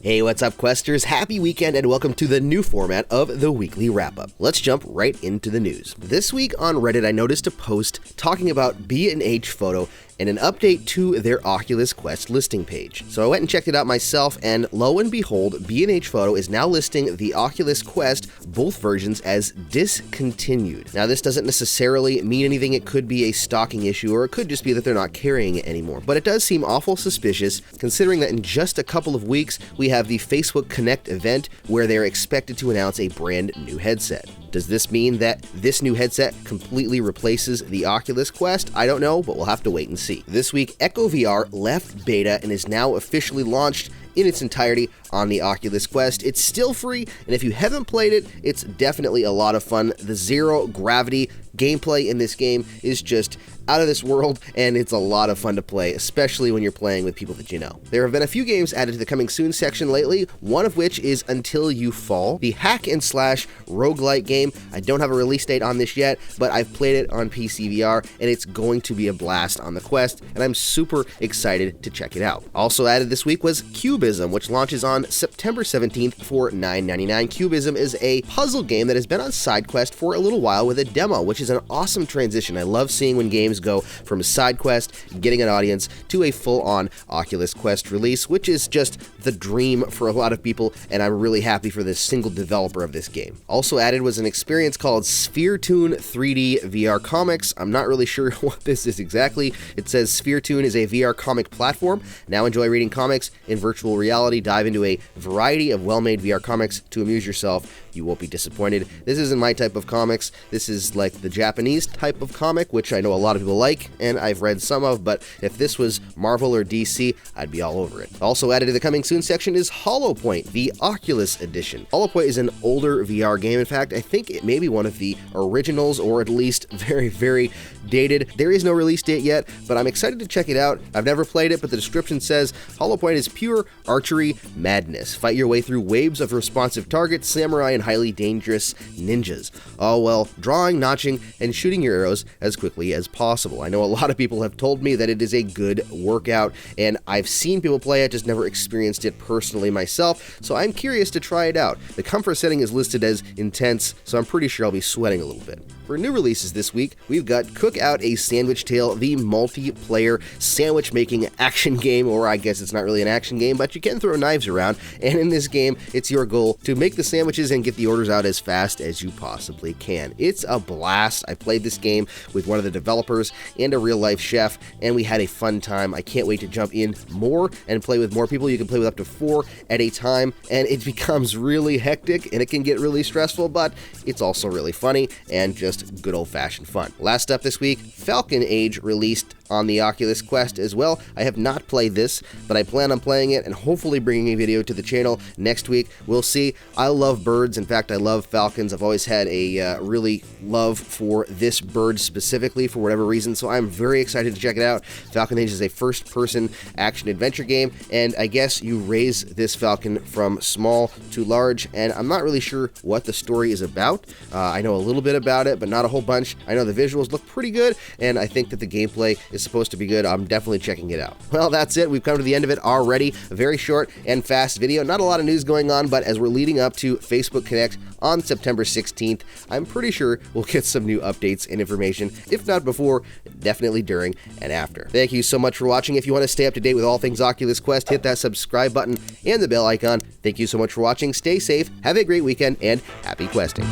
Hey, what's up, Questers? Happy weekend and welcome to the new format of the weekly wrap-up. Let's jump right into the news. This week on Reddit, I noticed a post talking about B&H Photo and an update to their Oculus Quest listing page. So I went and checked it out myself, and lo and behold, B&H Photo is now listing the Oculus Quest, both versions, as discontinued. Now, this doesn't necessarily mean anything. It could be a stocking issue, or it could just be that they're not carrying it anymore. But it does seem awful suspicious, considering that in just a couple of weeks, we have the Facebook Connect event where they're expected to announce a brand new headset. Does this mean that this new headset completely replaces the Oculus Quest? I don't know, but we'll have to wait and see. This week, Echo VR left beta and is now officially launched in its entirety on the Oculus Quest. It's still free, and if you haven't played it, it's definitely a lot of fun. The zero gravity gameplay in this game is just out of this world, and it's a lot of fun to play, especially when you're playing with people that you know. There have been a few games added to the coming soon section lately, one of which is Until You Fall, the hack and slash roguelike game. I don't have a release date on this yet, but I've played it on PC VR, and it's going to be a blast on the Quest, and I'm super excited to check it out. Also added this week was Cubism, which launches on September 17th for $9.99. Cubism is a puzzle game that has been on SideQuest for a little while with a demo, which is an awesome transition. I love seeing when games go from a side quest, getting an audience, to a full-on Oculus Quest release, which is just the dream for a lot of people, and I'm really happy for this single developer of this game. Also added was an experience called Spheretune 3D VR Comics. I'm not really sure what this is exactly. It says Spheretune is a VR comic platform. Now enjoy reading comics in virtual reality. Dive into a variety of well-made VR comics to amuse yourself. You won't be disappointed. This isn't my type of comics. This is like the Japanese type of comic, which I know a lot of people like, and I've read some of, but if this was Marvel or DC, I'd be all over it. Also added to the coming soon section is Hollow Point, the Oculus edition. Hollow Point is an older VR game. In fact, I think it may be one of the originals, or at least very, very dated. There is no release date yet, but I'm excited to check it out. I've never played it, but the description says Hollow Point is pure archery madness. Fight your way through waves of responsive targets, samurai, and highly dangerous ninjas, all while drawing, notching, and shooting your arrows as quickly as possible. I know a lot of people have told me that it is a good workout, and I've seen people play it, just never experienced it personally myself, so I'm curious to try it out. The comfort setting is listed as intense, so I'm pretty sure I'll be sweating a little bit. For new releases this week, we've got Cook Out a Sandwich Tale, the multiplayer sandwich making action game, or I guess it's not really an action game, but you can throw knives around, and in this game, it's your goal to make the sandwiches and get the orders out as fast as you possibly can. It's a blast. I played this game with one of the developers and a real-life chef, and we had a fun time. I can't wait to jump in more and play with more people. You can play with up to 4 at a time, and it becomes really hectic, and it can get really stressful, but it's also really funny and just good old-fashioned fun. Last up this week, Falcon Age released on the Oculus Quest as well. I have not played this, but I plan on playing it and hopefully bringing a video to the channel next week. We'll see. I love birds. In fact, I love falcons. I've always had a really love for this bird specifically for whatever reason, so I'm very excited to check it out. Falcon Age is a first-person action-adventure game, and I guess you raise this falcon from small to large, and I'm not really sure what the story is about. I know a little bit about it, but not a whole bunch. I know the visuals look pretty good, and I think that the gameplay is supposed to be good. I'm definitely checking it out. Well, that's it. We've come to the end of it already. A very short and fast video. Not a lot of news going on, but as we're leading up to Facebook Connect on September 16th, I'm pretty sure we'll get some new updates and information, if not before, definitely during and after. Thank you so much for watching. If you want to stay up to date with all things Oculus Quest, hit that subscribe button and the bell icon. Thank you so much for watching. Stay safe, have a great weekend, and happy questing.